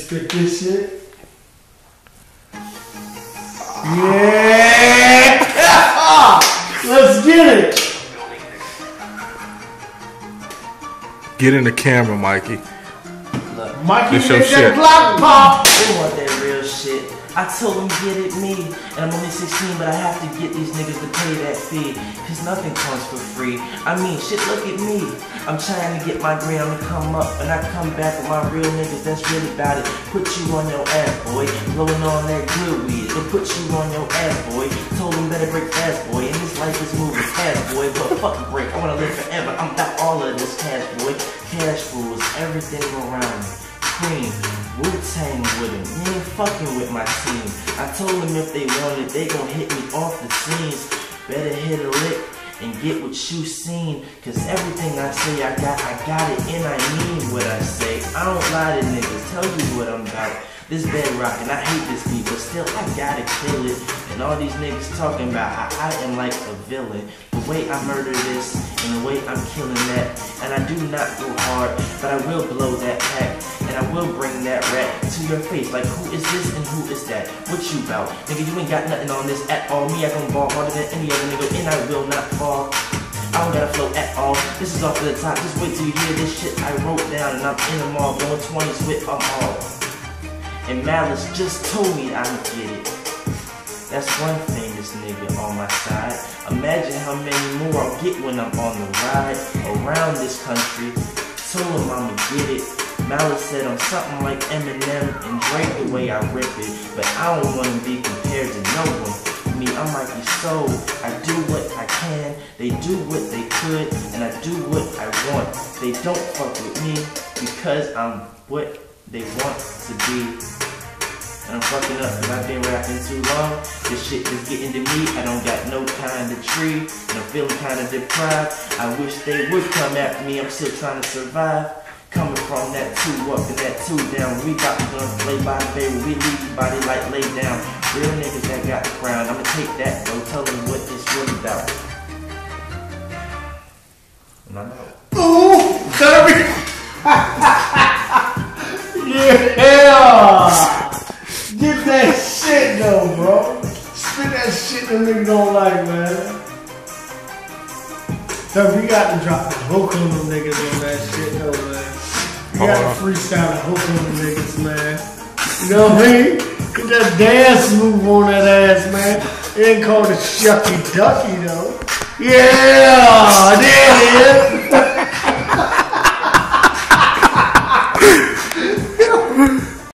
spit this shit. Yeah! Let's get it! Get in the camera, Mikey. Look, Mikey, this your get shit. that block pop! they want that real shit. I told them get it me, and I'm only 16, but I have to get these niggas to pay that fee, cause nothing comes for free. I mean, shit, look at me. I'm trying to get my grade, I'ma come up, and I come back with my real niggas that's really about it. Put you on your ass, boy, blowing on that good weed. It'll put you on your ass, boy. Told them better break fast, boy, and this life is moving fast, boy. But fuck a break, I wanna live forever. I'm about all of this cash, boy. Cash rules everything around me. Cream, Wu-Tang with him, he ain't fucking with my team. I told them if they want it, they gon' hit me off the scenes. Better hit a lick and get what you seen, cause everything I say I got it, and I mean what I say. I don't lie to niggas, tell you what I'm about. This bedrock, and I hate this beat, but still I gotta kill it. And all these niggas talking about I am like a villain. The way I murder this, and the way I'm killing that. And I do not go hard, but I will blow that pack. And I will bring that rat to your face. Like, who is this and who is that? What you bout? Nigga, you ain't got nothing on this at all. Me, I gon' ball harder than any other nigga, and I will not fall. I don't gotta flow at all. This is off to the top. Just wait till you hear this shit I wrote down, and I'm in them all. Going 20s with them all. And Malice just told me I'ma get it. That's one famous nigga on my side. Imagine how many more I'll get when I'm on the ride around this country. Told him I'ma get it. Malice said I'm something like Eminem and Drake the way I rip it. But I don't wanna be compared to no one. Me, I'm Mikey Soul. I do what I can. They do what they could, and I do what I want. They don't fuck with me because I'm what they want to be. And I'm fucking up because I've been rapping too long. This shit is getting to me. I don't got no kind of tree, and I'm feeling kind of deprived. I wish they would come after me. I'm still trying to survive. Coming from that 2 up and that 2 down. We got guns, play by the baby. We leave your body like lay down. Real niggas that got the crown. I'ma take that, bro. Tell them what it's really about. And I'm out. Ooh, Kirby! Yeah! Get that shit though, bro. Spit that shit them niggas don't like, man. So we got to drop the hook on them niggas on that shit though, man. We got to freestyle the hook on them niggas, man. You know what I mean? Get that dance move on that ass, man. It ain't called a shucky ducky though. Yeah, there it is.